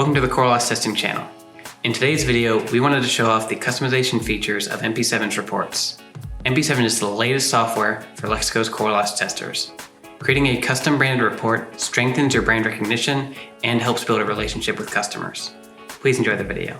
Welcome to the Core Loss Testing channel. In today's video, we wanted to show off the customization features of MP7's reports. MP7 is the latest software for Lexseco's core loss testers. Creating a custom branded report strengthens your brand recognition and helps build a relationship with customers. Please enjoy the video.